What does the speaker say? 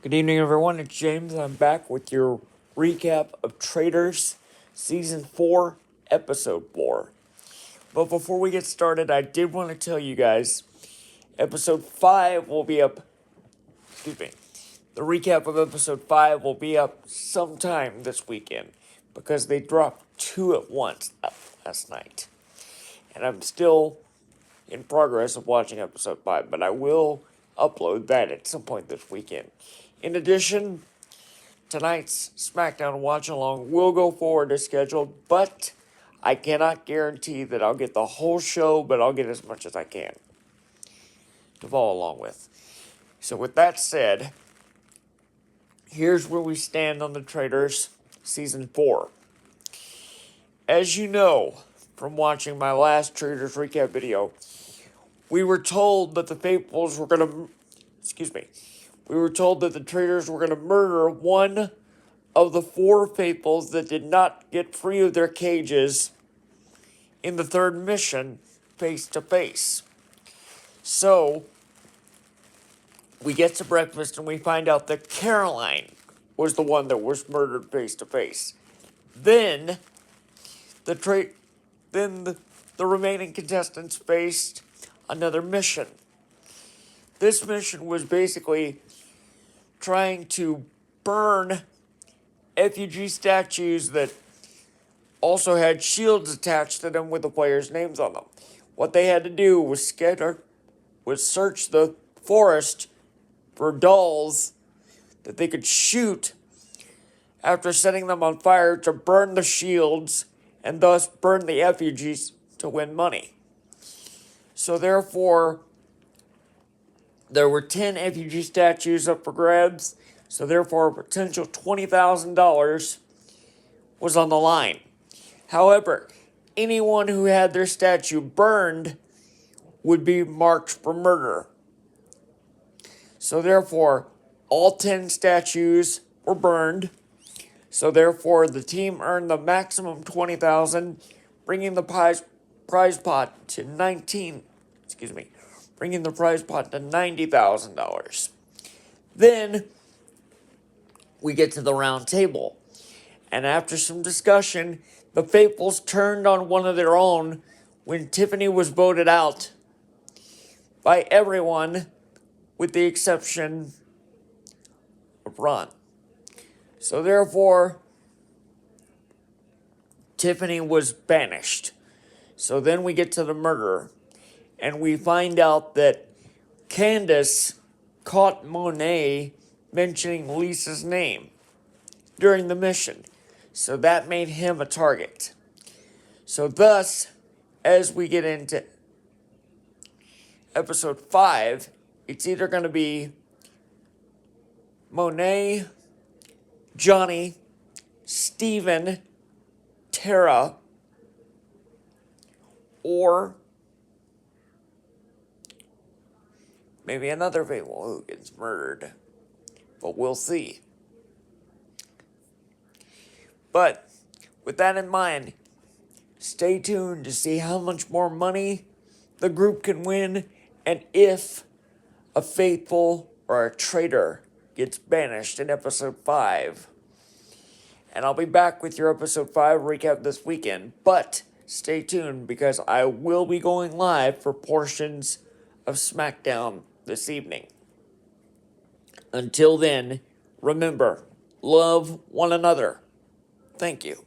Good evening, everyone. It's James. I'm back with your recap of Traitors Season 4, Episode 4. But before we get started, I did want to tell you guys Episode 5 will be up. The recap of Episode 5 will be up sometime this weekend because they dropped 2 at once last night. And I'm still in progress of watching Episode 5, but I will upload that at some point this weekend. In addition, tonight's SmackDown watch along will go forward as scheduled, but I cannot guarantee that I'll get the whole show, but I'll get as much as I can to follow along with. So with that said, here's where we stand on the Traitors Season 4. As you know from watching my last Traitors recap video, we were told that the Faithfuls were going to... We were told that the Traitors were going to murder one of the 4 Faithfuls that did not get free of their cages in the third mission, face to face. So, we get to breakfast and we find out that Caroline was the one that was murdered face to face. Then, the remaining contestants faced another mission. This mission was basically trying to burn effigy statues that also had shields attached to them with the players' names on them. What they had to do was search the forest for dolls that they could shoot after setting them on fire to burn the shields and thus burn the effigies to win money. So therefore, there were 10 effigy statues up for grabs, so therefore a potential $20,000 was on the line. However, anyone who had their statue burned would be marked for murder. So therefore, all 10 statues were burned. So therefore, the team earned the maximum $20,000, bringing the prize pot to $90,000. Then we get to the round table, and after some discussion, the Faithfuls turned on one of their own when Tiffany was voted out by everyone with the exception of Ron. So therefore, Tiffany was banished. So then we get to the murder, and we find out that Candace caught Monet mentioning Lisa's name during the mission. So that made him a target. So thus, as we get into Episode 5, it's either going to be Monet, Johnny, Steven, Tara, or maybe another Faithful who gets murdered. But we'll see. But with that in mind, stay tuned to see how much more money the group can win and if a Faithful or a traitor gets banished in Episode 5. And I'll be back with your Episode 5 recap this weekend, but stay tuned because I will be going live for portions of SmackDown this evening. Until then, remember, love one another. Thank you.